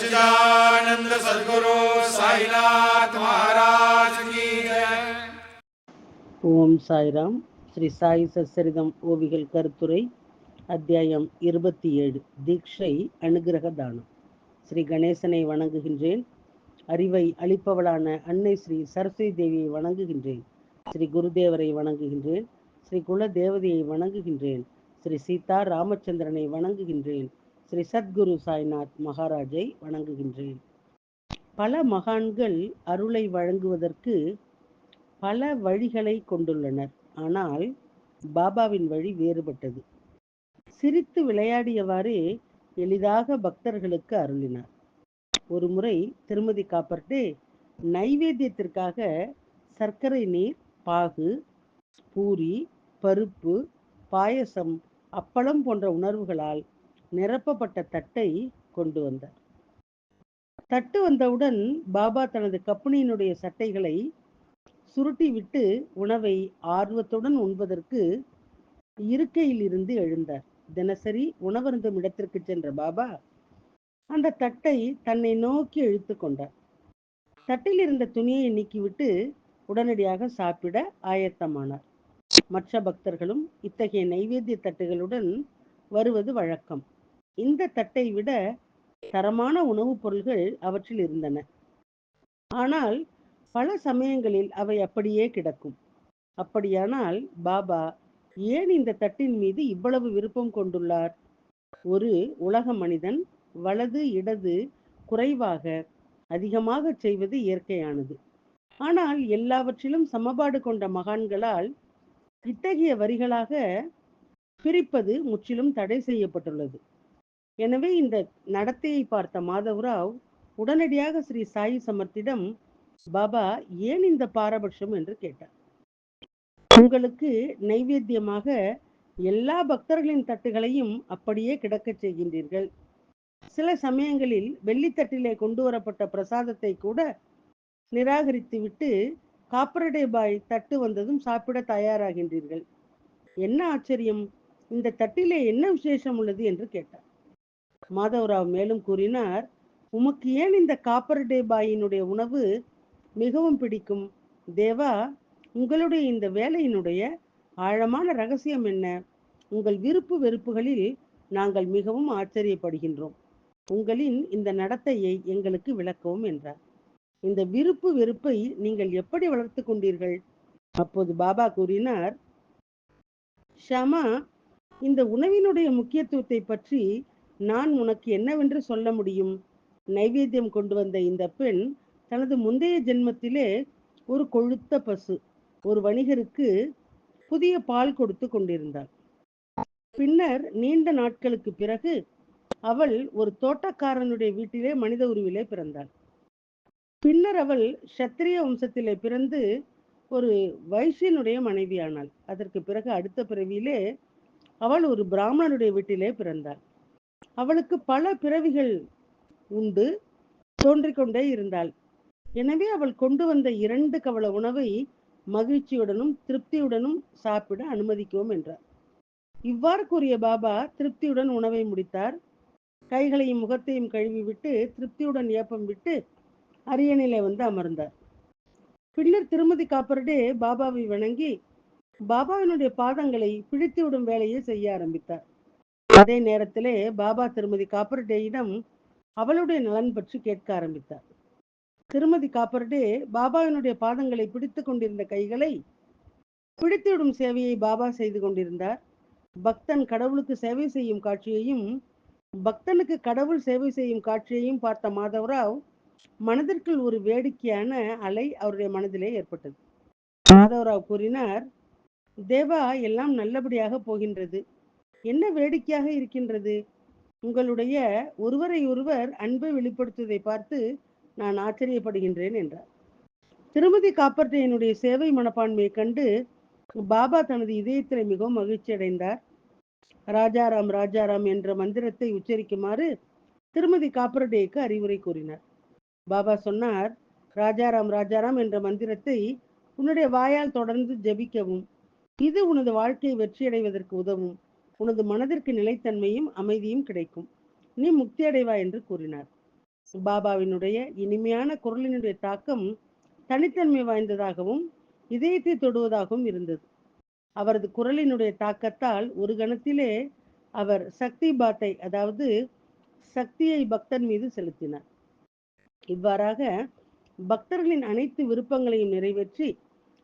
सच्चिदानंद सद्गुरु साईनाथ महाराज की जय. ஓம் சாய்ராம். ஸ்ரீ சாய் சச்சரிதம் ஓவிகள் கருத்துரை அத்தியாயம் 27. தீட்சை அனுகிரக தானம். ஸ்ரீ கணேசனை வணங்குகின்றேன். அறிவை அளிப்பவளான அன்னை ஸ்ரீ சரஸ்வதி தேவியை வணங்குகின்றேன். ஸ்ரீ குருதேவரை வணங்குகின்றேன். ஸ்ரீ குல தேவதையை வணங்குகின்றேன். ஸ்ரீ சீதா ராமச்சந்திரனை வணங்குகின்றேன். ஸ்ரீ சத்குரு சாய்நாத் மகாராஜை வணங்குகின்றேன். பல மகான்கள் அருளை வழங்குவதற்கு பல வழிகளை கொண்டுள்ளனர். ஆனால் பாபாவின் வழி வேறுபட்டது. சிரித்து விளையாடியவாறே எளிதாக பக்தர்களுக்கு அருளினார். ஒரு முறை திருமதி காப்பர்டே நைவேத்தியத்திற்காக சர்க்கரை நீர், பாகு, பூரி, பருப்பு, பாயசம், அப்பளம் போன்ற உணர்வுகளால் நிரப்பப்பட்ட தட்டை கொண்டு வந்தார். தட்டு வந்தவுடன் பாபா தனது கம்பெனியினுடைய சட்டைகளை சுருட்டி விட்டு உணவை ஆர்வத்துடன் உண்பதற்கு இருக்கையில் இருந்து எழுந்தார். தினசரி உணவருந்தும் இடத்திற்கு சென்ற பாபா அந்த தட்டை தன்னை நோக்கி இழுத்து கொண்டார். தட்டில் இருந்த துணியை நீக்கிவிட்டு உடனடியாக சாப்பிட ஆயத்தமானார். மற்ற பக்தர்களும் இத்தகைய நைவேத்திய தட்டுகளுடன் வருவது வழக்கம். இந்த தட்டை விட தரமான உணவுப் பொருள்கள் அவற்றில் இருந்தன. ஆனால் பல சமயங்களில் அவை அப்படியே கிடக்கும். அப்படியானால் பாபா ஏன் இந்த தட்டின் மீது இவ்வளவு விருப்பம் கொண்டுள்ளார்? ஒரு உலக மனிதன் வலது இடது குறைவாக அதிகமாக செய்வது இயற்கையானது. ஆனால் எல்லாவற்றிலும் சமபாடு கொண்ட மகான்களால் இத்தகைய வரிகளாக பிரிப்பது முற்றிலும் தடை செய்யப்பட்டுள்ளது. எனவே இந்த நடத்தையை பார்த்த மாதவராவ் உடனடியாக ஸ்ரீ சாயி சமர்த்திடம், பாபா ஏன் இந்த பாரபட்சம் என்று கேட்டார். உங்களுக்கு நைவேத்தியமாக எல்லா பக்தர்களின் தட்டுகளையும் அப்படியே கிடக்கச் செய்கின்றீர்கள். சில சமயங்களில் வெள்ளித்தட்டிலே கொண்டு வரப்பட்ட பிரசாதத்தை கூட நிராகரித்து விட்டு காப்பரடே பாய் தட்டு வந்ததும் சாப்பிட தயாராகின்றீர்கள். என்ன ஆச்சரியம்! இந்த தட்டிலே என்ன விசேஷம் உள்ளது என்று கேட்டார். மாதவராவ் மேலும் கூறினார், உமக்கு ஏன் இந்த காப்பரடே பாயினுடைய உணவு மிகவும் பிடிக்கும்? தேவா, உங்களுடைய இந்த வேலையினுடைய ஆழமான ரகசியம் என்ன? உங்கள் விருப்பு வெறுப்புகளில் நாங்கள் மிகவும் ஆச்சரியப்படுகின்றோம். உங்களின் இந்த நடத்தையை எங்களுக்கு விளக்கவும் என்றார். இந்த விருப்பு வெறுப்பை நீங்கள் எப்படி வளர்த்து கொண்டீர்கள்? அப்போது பாபா கூறினார், ஷமா, இந்த உணவினுடைய முக்கியத்துவத்தை பற்றி நான் உனக்கு என்னவென்று சொல்ல முடியும்? நைவேத்தியம் கொண்டு வந்த இந்த பெண் தனது முந்தைய ஜென்மத்திலே ஒரு கொழுத்த பசு, ஒரு வணிகருக்கு புதிய பால் கொடுத்து கொண்டிருந்தாள். பின்னர் நீண்ட நாட்களுக்கு பிறகு அவள் ஒரு தோட்டக்காரனுடைய வீட்டிலே மனித உருவிலே பிறந்தாள். பின்னர் அவள் சத்திரிய வம்சத்திலே பிறந்து ஒரு வைசியனுடைய மனைவியானாள். அதற்கு பிறகு அடுத்த பிறவியிலே அவள் ஒரு பிராமணனுடைய வீட்டிலே பிறந்தாள். அவளுக்கு பல பிறவிகள் உண்டு, தோன்றிக்கொண்டே இருந்தாள். எனவே அவள் கொண்டு வந்த 2 கவள உணவை மகிழ்ச்சியுடனும் திருப்தியுடனும் சாப்பிட அனுமதிக்கவும் என்றார். இவ்வாறு கூறிய பாபா திருப்தியுடன் உணவை முடித்தார். கைகளையும் முகத்தையும் கழுவிவிட்டு திருப்தியுடன் ஏப்பம் விட்டு அரியணையிலே வந்து அமர்ந்தார். பின்னர் திருமதி காப்பரடே பாபாவை வணங்கி பாபாவினுடைய பாதங்களை பிடித்துவிடும் வேலையை செய்ய ஆரம்பித்தார். அதே நேரத்திலே பாபா திருமதி காப்பரடேயிடம் அவளுடைய நலன் பற்றி கேட்க ஆரம்பித்தார். திருமதி காப்பரடே பாபாவினுடைய பாதங்களை பிடித்து கொண்டிருந்த கைகளை பிடித்துவிடும் சேவையை பாபா செய்து கொண்டிருந்தார். பக்தன் கடவுளுக்கு சேவை செய்யும் காட்சியையும் பக்தனுக்கு கடவுள் சேவை செய்யும் காட்சியையும் பார்த்த மாதவராவ் மனதிற்குள் ஒரு வேடிக்கையான அலை அவருடைய மனதிலே ஏற்பட்டது. மாதவராவ் கூறினார், தேவா, எல்லாம் நல்லபடியாக போகின்றது. என்ன வேடிக்கையாக இருக்கின்றது? உங்களுடைய ஒருவரை ஒருவர் அன்பை வெளிப்படுத்துவதை பார்த்து நான் ஆச்சரியப்படுகின்றேன் என்றார். திருமதி காப்பர்டேயினுடைய சேவை மனப்பான்மையை கண்டு பாபா தனது இதயத்தில் மிகவும் மகிழ்ச்சி அடைந்தார். ராஜாராம் ராஜாராம் என்ற மந்திரத்தை உச்சரிக்குமாறு திருமதி காப்பர்டேக்கு அறிவுரை கூறினார். பாபா சொன்னார், ராஜாராம் ராஜாராம் என்ற மந்திரத்தை உன்னுடைய வாயால் தொடர்ந்து ஜபிக்கவும். இது உனது வாழ்க்கையை வெற்றியடைவதற்கு உதவும். உனது மனதிற்கு நிலைத்தன்மையும் அமைதியும் கிடைக்கும். நீ முக்தி அடைவாய் என்று கூறினார். பாபாவினுடைய இனிமையான குரலினுடைய தாக்கம் தனித்தன்மை வாய்ந்ததாகவும் இதயத்தை தொடுவதாகவும் இருந்தது. அவரது குரலினுடைய தாக்கத்தால் ஒரு கணத்திலே அவர் சக்தி பாத்தை, அதாவது சக்தியை பக்தன் மீது செலுத்தினார். இவ்வாறாக பக்தர்களின் அனைத்து விருப்பங்களையும் நிறைவேற்றி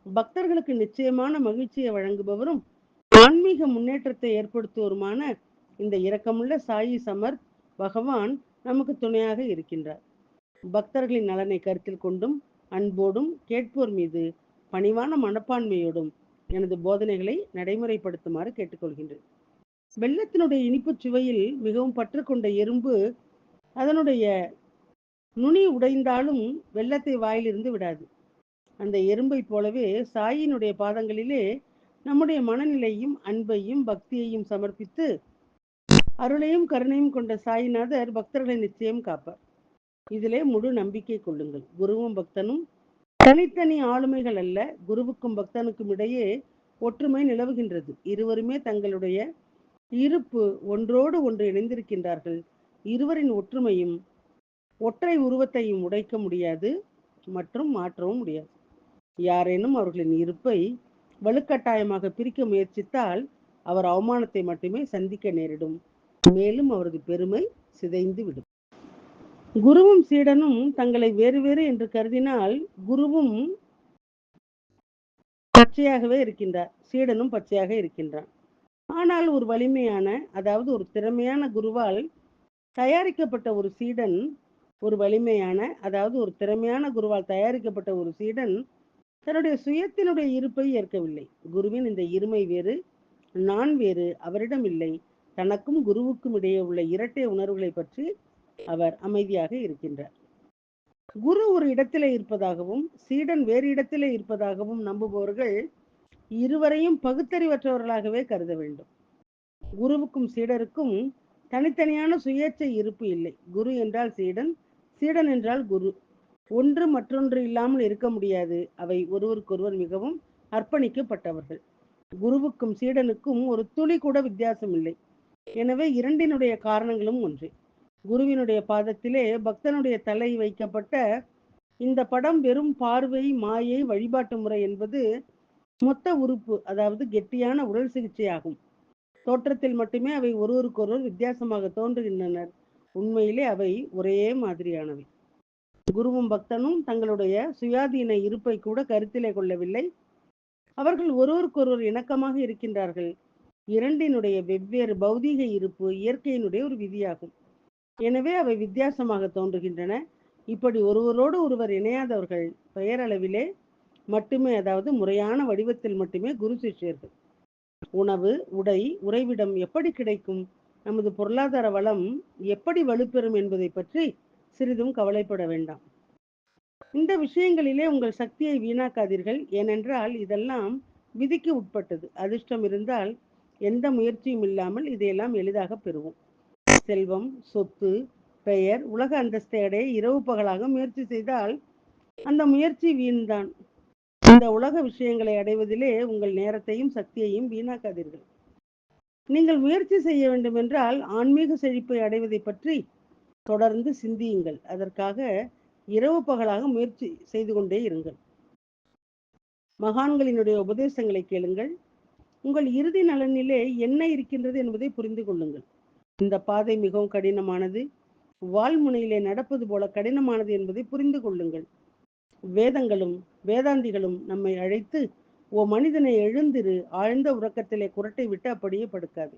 பக்தர்களுக்கு நிச்சயமான மகிழ்ச்சியை வழங்குபவரும் ஆன்மீக முன்னேற்றத்தை ஏற்படுத்துவோருமான இந்த இரக்கமுள்ள சாயி சமர்த் பகவான் நமக்கு துணையாக இருக்கின்றார். பக்தர்களின் நலனை கருத்தில் கொண்டும் அன்போடும் கேட்போர் மீது பணிவான மனப்பான்மையோடும் எனது போதனைகளை நடைமுறைப்படுத்துமாறு கேட்டுக்கொள்கின்றேன். வெள்ளத்தினுடைய இனிப்பு சுவையில் மிகவும் பற்றுக்கொண்ட எறும்பு அதனுடைய நுனி உடைந்தாலும் வெள்ளத்தை வாயிலிருந்து விடாது. அந்த எறும்பை போலவே சாயினுடைய பாதங்களிலே நம்முடைய மனநிலையும் அன்பையும் பக்தியையும் சமர்ப்பித்து அருளையும் கருணையும் கொண்ட சாயிநாதர் பக்தர்களை நிச்சயம் காப்பார். இதிலே முழு நம்பிக்கை கொள்ளுங்கள். குருவும் பக்தனும் தனித்தனி ஆளுமைகள் அல்ல. குருவுக்கும் பக்தனுக்கும் இடையே ஒற்றுமை நிலவுகின்றது. இருவருமே தங்களுடைய இருப்பு ஒன்றோடு ஒன்று இணைந்திருக்கின்றார்கள். இருவரின் ஒற்றுமையும் ஒற்றை உருவத்தையும் உடைக்க முடியாது மற்றும் மாற்றவும் முடியாது. யாரேனும் அவர்களின் இருப்பை வலுக்கட்டாயமாக பிரிக்க முயற்சித்தால் அவர் அவமானத்தை மட்டுமே சந்திக்க நேரிடும். மேலும் அவரது பெருமை சிதைந்து விடும். குருவும் சீடனும் தங்களை வேறு வேறு என்று கருதினால் குருவும் பச்சையாகவே இருக்கின்றார், சீடனும் பச்சையாக இருக்கின்றான். ஆனால் ஒரு வலிமையான, அதாவது ஒரு திறமையான குருவால் தயாரிக்கப்பட்ட ஒரு சீடன், ஒரு வலிமையான, அதாவது ஒரு திறமையான குருவால் தயாரிக்கப்பட்ட ஒரு சீடன் தன்னுடைய சுயத்தினுடைய இருப்பை ஏற்கவில்லை. குருவின் இந்த இருமை வேறு, நான் வேறு அவரிடம் இல்லை. தனக்கும் குருவுக்கும் இடையே உள்ள இரட்டை உணர்வுகளை பற்றி அவர் அமைதியாக இருக்கின்றார். குரு ஒரு இடத்திலே இருப்பதாகவும் சீடன் வேறு இடத்திலே இருப்பதாகவும் நம்புபவர்கள் இருவரையும் பகுத்தறிவற்றவர்களாகவே கருத வேண்டும். குருவுக்கும் சீடருக்கும் தனித்தனியான சுயேட்சை இருப்பு இல்லை. குரு என்றால் சீடன், சீடன் என்றால் குரு. ஒன்று மற்றொன்று இல்லாமல் இருக்க முடியாது. அவை ஒருவருக்கொருவர் மிகவும் அர்ப்பணிக்கப்பட்டவர்கள். குருவுக்கும் சீடனுக்கும் ஒரு துளி கூட வித்தியாசம் இல்லை. எனவே இரண்டினுடைய காரணங்களும் ஒன்றே. குருவினுடைய பாதத்திலே பக்தனுடைய தலை வைக்கப்பட்ட இந்த படம் வெறும் பார்வை, மாயை, வழிபாட்டு முறை என்பது மொத்த உறுப்பு, அதாவது கெட்டியான உடல் சிகிச்சை ஆகும். தோற்றத்தில் மட்டுமே அவை ஒருவருக்கொருவர் வித்தியாசமாக தோன்றுகின்றனர். உண்மையிலே அவை ஒரே மாதிரியானவை. குருவும் பக்தனும் தங்களுடைய சுயாதீன இருப்பை கூட கருத்திலே கொள்ளவில்லை. அவர்கள் ஒருவருக்கொருவர் இணக்கமாக இருக்கின்றார்கள். இரண்டினுடைய வெவ்வேறு பௌதீக இருப்பு இயற்கையினுடைய ஒரு விதியாகும். எனவே அவை வித்தியாசமாக தோன்றுகின்றன. இப்படி ஒருவரோடு ஒருவர் இணையாதவர்கள் பெயரளவிலே மட்டுமே, அதாவது முறையான வடிவத்தில் மட்டுமே குரு சிஷ்யர்கள். உணவு, உடை, உறைவிடம் எப்படி கிடைக்கும், நமது பொருளாதார வளம் எப்படி வலுப்பெறும் என்பதை பற்றி சிறிதும் கவலைப்பட வேண்டாம். இந்த விஷயங்களிலே உங்கள் சக்தியை வீணாக்காதீர்கள். ஏனென்றால் இதெல்லாம் விதிக்கு உட்பட்டது. அதிர்ஷ்டம் இருந்தால் எந்த முயற்சியும் இல்லாமல் இதையெல்லாம் எளிதாக பெறுவோம். செல்வம், சொத்து, பெயர், உலக அந்தஸ்தை அடைய இரவு பகலாக முயற்சி செய்தால் அந்த முயற்சி வீண்தான். இந்த உலக விஷயங்களை அடைவதிலே உங்கள் நேரத்தையும் சக்தியையும் வீணாக்காதீர்கள். நீங்கள் முயற்சி செய்ய வேண்டும் என்றால் ஆன்மீக செழிப்பை அடைவதை பற்றி தொடர்ந்து சிந்தியுங்கள். அதற்காக இரவு பகலாக முயற்சி செய்து கொண்டே இருங்கள். மகான்களினுடைய உபதேசங்களை கேளுங்கள். உங்கள் இறுதி நலனிலே என்ன இருக்கின்றது என்பதை புரிந்து கொள்ளுங்கள். இந்த பாதை மிகவும் கடினமானது, வால்முனையிலே நடப்பது போல கடினமானது என்பதை புரிந்து கொள்ளுங்கள். வேதங்களும் வேதாந்திகளும் நம்மை அழைத்து, ஓ மனிதனை எழுந்திரு, ஆழ்ந்த உறக்கத்திலே குரட்டை விட்டு அப்படியே படுக்காது.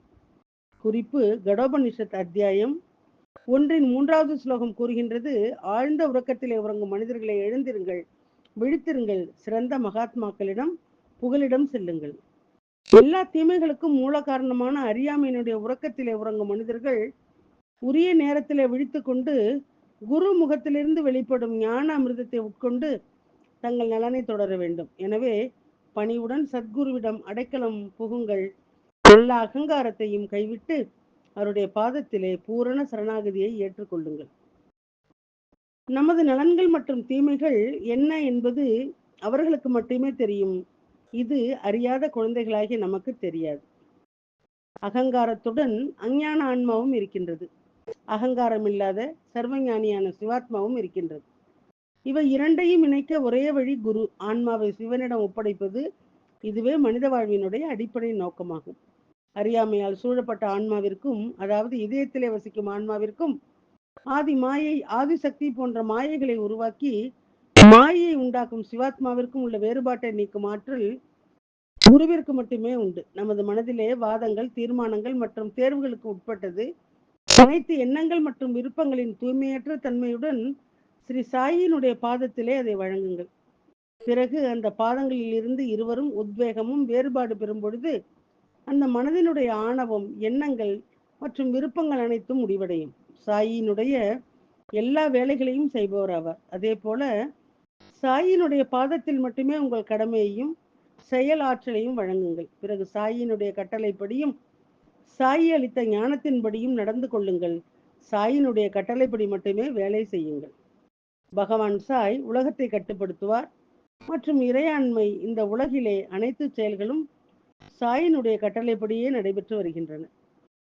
குறிப்பு கடோபனிஷத் அத்தியாயம் 1 ஸ்லோகம் கூறுகின்றது, ஆழ்ந்த உறக்கத்திலே உறங்கும் மனிதர்களை எழுந்திருங்கள், விழித்திருங்கள், சிறந்த மகாத்மாக்களிடம் புகலிடம் செல்லுங்கள். எல்லா தீமைகளுக்கும் மூல காரணமான அறியாமையினுடைய உறக்கத்திலே உறங்கும் மனிதர்கள் உரிய நேரத்திலே விழித்து கொண்டு குரு முகத்திலிருந்து வெளிப்படும் ஞான அமிர்தத்தை உட்கொண்டு தங்கள் நலனை தொடர வேண்டும். எனவே பணிவுடன் சத்குருவிடம் அடைக்கலம் புகுங்கள். எல்லா அகங்காரத்தையும் கைவிட்டு அவருடைய பாதத்திலே பூரண சரணாகதியை ஏற்றுக்கொள்ளுங்கள். நமது நலன்கள் மற்றும் தீமைகள் என்ன என்பது அவர்களுக்கு மட்டுமே தெரியும். இது அறியாத குழந்தைகளாகிய நமக்கு தெரியாது. அகங்காரத்துடன் அஞ்ஞான ஆன்மாவும் இருக்கின்றது. அகங்காரம் இல்லாத சர்வஞானியான சிவாத்மாவும் இருக்கின்றது. இவை இரண்டையும் இணைக்க ஒரே வழி குரு. ஆன்மாவை சிவனிடம் ஒப்படைப்பது, இதுவே மனித வாழ்வினுடைய அடிப்படை நோக்கமாகும். அறியாமையால் சூழப்பட்ட ஆன்மாவிற்கும், அதாவது இதயத்திலே வசிக்கும் ஆன்மாவிற்கும், ஆதி மாயை, ஆதிசக்தி போன்ற மாயைகளை உருவாக்கி மாயை உண்டாக்கும் சிவாத்மாவிற்கும் உள்ள வேறுபாட்டை நீக்கும் ஆற்றல் குருவிற்கு மட்டுமே உண்டு. நமது மனதிலே வாதங்கள், தீர்மானங்கள் மற்றும் தேர்வுகளுக்கு உட்பட்டது அனைத்து எண்ணங்கள் மற்றும் விருப்பங்களின் தூய்மையற்ற தன்மையுடன் ஸ்ரீ சாயினுடைய பாதத்திலே அதை வழங்குங்கள். பிறகு அந்த பாதங்களில் இருந்து இருவரும் உத்வேகமும் வேறுபாடு பெறும் பொழுது அந்த மனதினுடைய ஆணவம், எண்ணங்கள் மற்றும் விருப்பங்கள் அனைத்தும் முடிவடையும். சாயினுடைய எல்லா வேலைகளையும் செய்பவர் ஆவார். அதே போல சாயினுடைய பாதத்தில் மட்டுமே உங்கள் கடமையையும் செயல் ஆற்றலையும் வழங்குங்கள். பிறகு சாயினுடைய கட்டளைப்படியும் சாயி அளித்த ஞானத்தின்படியும் நடந்து கொள்ளுங்கள். சாயினுடைய கட்டளைப்படி மட்டுமே வேலை செய்யுங்கள். பகவான் சாய் உலகத்தை கட்டுப்படுத்துவார் மற்றும் இறையாண்மை இந்த உலகிலே அனைத்து செயல்களும் சாயினுடைய கட்டளைப்படியே நடைபெற்று வருகின்றன.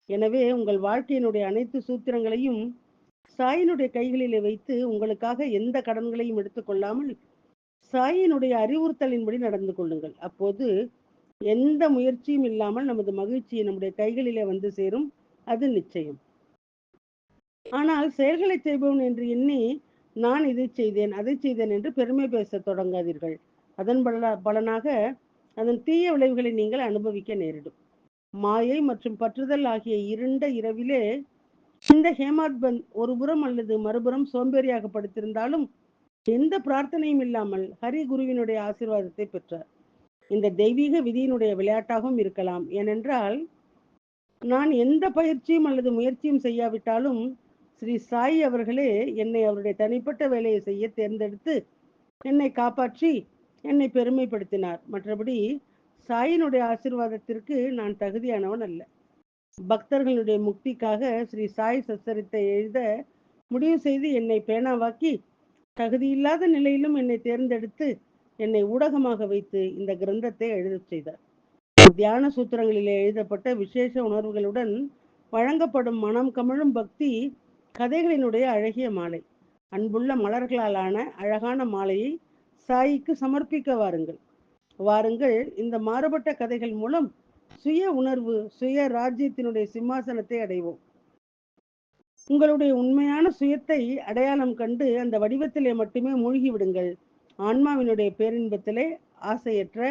எனவே உங்கள் வாழ்க்கையினுடைய அனைத்து சூத்திரங்களையும் சாயினுடைய கைகளிலே வைத்து உங்களுக்காக எந்த கடன்களையும் எடுத்துக்கொள்ளாமல் சாயினுடைய அறிவுறுத்தலின்படி நடந்து கொள்ளுங்கள். அப்போது எந்த முயற்சியும் இல்லாமல் நமது மகிழ்ச்சி நம்முடைய கைகளிலே வந்து சேரும், அது நிச்சயம். ஆனால் செயல்களை செய்பவன் என்று எண்ணி நான் இதை செய்தேன் அதை செய்தேன் என்று பெருமை பேச தொடங்காதீர்கள். அதன் பலனாக அதன் தீய விளைவுகளை நீங்கள் அனுபவிக்க நேரிடும். மாயை மற்றும் பற்றுதல் ஆகிய இருண்ட இரவிலே இந்த ஹேமாத் பந்த் ஒரு புறம் அல்லது மறுபுறம் சோம்பேறியாக படுத்திருந்தாலும் எந்த பிரார்த்தனையும் இல்லாமல் ஹரி குருவினுடைய ஆசீர்வாதத்தை பெற்றார். இந்த தெய்வீக விதியினுடைய விளையாட்டாகவும் இருக்கலாம். ஏனென்றால் நான் எந்த பயிற்சியும் அல்லது முயற்சியும் செய்யாவிட்டாலும் ஸ்ரீ சாய் அவர்களே என்னை அவருடைய தனிப்பட்ட வேலையை செய்ய தேர்ந்தெடுத்து என்னை காப்பாற்றி என்னை பெருமைப்படுத்தினார். மற்றபடி சாயினுடைய ஆசீர்வாதத்திற்கு நான் தகுதியானவன் அல்ல. பக்தர்களுடைய முக்திக்காக ஸ்ரீ சாய் சச்சரித்தை எழுத முடிவு செய்து என்னை பேனாவாக்கி தகுதியில்லாத நிலையிலும் என்னை தேர்ந்தெடுத்து என்னை ஊடகமாக வைத்து இந்த கிரந்தத்தை எழுதச் செய்தார். தியான சூத்திரங்களிலே எழுதப்பட்ட விசேஷ உணர்வுகளுடன் வழங்கப்படும் மனம் கமழும் பக்தி கதைகளினுடைய அழகிய மாலை. அன்புள்ள மலர்களாலான அழகான மாலையை சாயிக்கு சமர்ப்பிக்க வாருங்கள். வாருங்கள், இந்த மாறுபட்ட கதைகள் மூலம் சுய உணர்வு, சுய ராஜ்யத்தினுடைய சிம்மாசனத்தை அடைவோம். உங்களுடைய உண்மையான சுயத்தை அடையாளம் கண்டு அந்த வடிவத்திலே மட்டுமே மூழ்கி விடுங்கள். ஆன்மாவினுடைய பேரின்பத்திலே ஆசையற்ற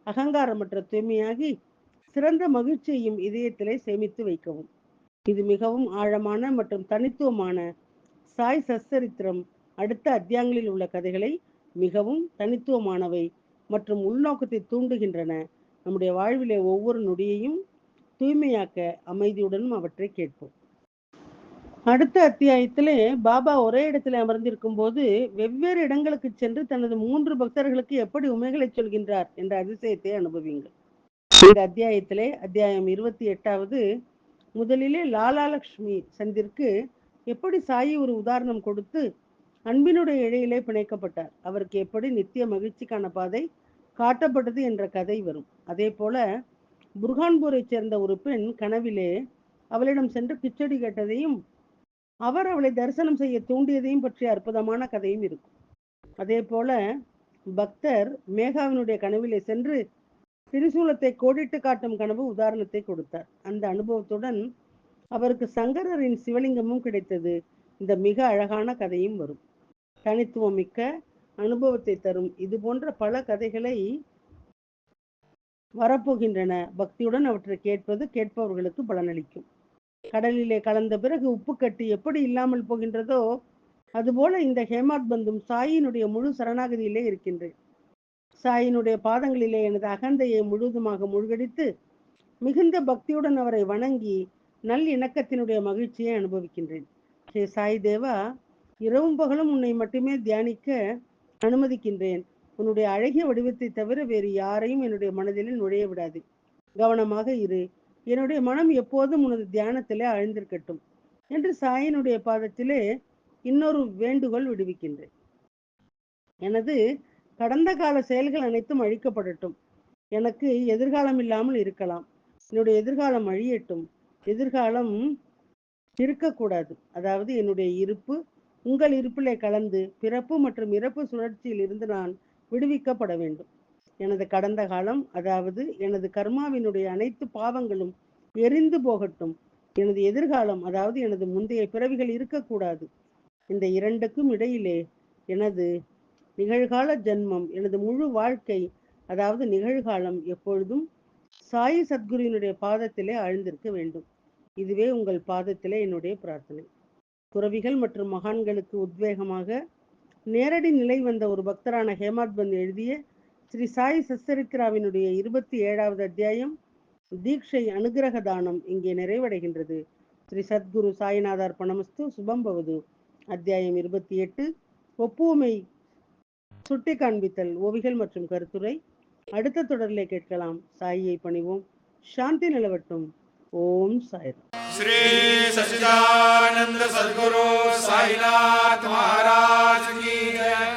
அகங்காரமற்ற தூய்மையாகி சிறந்த மகிழ்ச்சியையும் இதயத்திலே சேமித்து வைக்கவும். இது மிகவும் ஆழமான மற்றும் தனித்துவமான சாய் சச்சரித்திரம். அடுத்த அத்தியாயங்களில் உள்ள கதைகளை மிகவும் தனித்துவமானவை மற்றும் உள்நோக்கத்தை தூண்டுகின்றன. நம்முடைய வாழ்விலே ஒவ்வொரு நொடியையும் தூய்மையாக்க அமைதியுடனும் அவற்றை கேட்போம். அடுத்த அத்தியாயத்திலே பாபா ஒரே இடத்தில் அமர்ந்திருக்கும் போது வெவ்வேறு இடங்களுக்கு சென்று தனது 3 பக்தர்களுக்கு எப்படி உண்மைகளை சொல்கின்றார் என்ற அதிசயத்தை அனுபவியுங்கள். இந்த அத்தியாயத்திலே அத்தியாயம் 28வது முதலிலே லாலா லட்சுமி சந்திற்கு எப்படி சாயி ஒரு உதாரணம் கொடுத்து அன்பினுடைய இழையிலே பிணைக்கப்பட்டார், அவருக்கு எப்படி நித்திய மகிழ்ச்சிக்கான பாதை காட்டப்பட்டது என்ற கதை வரும். அதே போல புர்ஹான்பூரை சேர்ந்த ஒரு பெண் கனவிலே அவளிடம் சென்று கிச்சடி கேட்டதையும் அவர் அவளை தரிசனம் செய்ய தூண்டியதையும் பற்றிய அற்புதமான கதையும் இருக்கும். அதே போல பக்தர் மேகாவினுடைய கனவிலே சென்று திரிசூலத்தை கோடிட்டு காட்டும் கனவு உதாரணத்தை கொடுத்தார். அந்த அனுபவத்துடன் அவருக்கு சங்கரரின் சிவலிங்கமும் கிடைத்தது. இந்த மிக அழகான கதையும் வரும். தனித்துவம் மிக்க அனுபவத்தை தரும் இது போன்ற பல கதைகளை வரப்போகின்றன. பக்தியுடன் அவற்றை கேட்பது கேட்பவர்களுக்கு பலனளிக்கும். கடலிலே கலந்த பிறகு உப்பு கட்டி எப்படி இல்லாமல் போகின்றதோ அதுபோல இந்த ஹேமாத் பந்தும் சாயினுடைய முழு சரணாகதியிலே இருக்கின்றேன். சாயினுடைய பாதங்களிலே எனது அகந்தையை முழுவதுமாக மூழ்கடித்து மிகுந்த பக்தியுடன் அவரை வணங்கி நல் இணக்கத்தினுடைய மகிழ்ச்சியை அனுபவிக்கின்றேன். ஹே சாய் தேவா, இரவும் பகலும் உன்னை மட்டுமே தியானிக்க அனுமதிக்கின்றேன். உன்னுடைய அழகிய வடிவத்தை தவிர வேறு யாரையும் என்னுடைய மனதில் நுழைய விடாது. கவனமாக இரு. என்னுடைய மனம் எப்போதும் உனது தியானத்திலே ஆழ்ந்திருக்கட்டும் என்று சாயினுடைய பாதத்திலே இன்னொரு வேண்டுகோள் விடுவிக்கின்றேன். எனது கடந்த கால செயல்கள் அனைத்தும் அழிக்கப்படட்டும். எனக்கு எதிர்காலம் இல்லாமல் இருக்கலாம். என்னுடைய எதிர்காலம் அழியட்டும். எதிர்காலம் இருக்கக்கூடாது. அதாவது என்னுடைய இருப்பு உங்கள் இருப்பிலே கலந்து பிறப்பு மற்றும் இறப்பு சுழற்சியில் இருந்து நான் விடுவிக்கப்பட வேண்டும். எனது கடந்த காலம், அதாவது எனது கர்மாவினுடைய அனைத்து பாவங்களும் எரிந்து போகட்டும். எனது எதிர்காலம், அதாவது எனது முந்தைய பிறவிகள் இருக்கக்கூடாது. இந்த இரண்டுக்கும் இடையிலே எனது நிகழ்கால ஜென்மம், எனது முழு வாழ்க்கை, அதாவது நிகழ்காலம் எப்பொழுதும் சாயி சத்குருவினுடைய பாதத்திலே ஆழ்ந்திருக்க வேண்டும். இதுவே உங்கள் பாதத்திலே என்னுடைய பிரார்த்தனை. துறவிகள் மற்றும் மகான்களுக்கு உத்வேகமாக நேரடி நிலை வந்த ஒரு பக்தரான ஹேமாத் பந்த் எழுதிய ஸ்ரீ சாய் சச்சரித்ராவினுடைய 27வது அத்தியாயம் தீட்சை அனுகிரக தானம் இங்கே நிறைவடைகின்றது. ஸ்ரீ சத்குரு சாய்நாதார் பணமஸ்து. சுபம் பவது. அத்தியாயம் 28 ஒப்புமை சுட்டி காண்பித்தல், ஓவிகள் மற்றும் கருத்துரை. அடுத்த தொடரிலே கேட்கலாம். சாயியை பணிவோம். சாந்தி நிலவட்டும். ஓம் சாய்ராம். श्री सच्चिदानंद सद्गुरु साईनाथ महाराज की जय।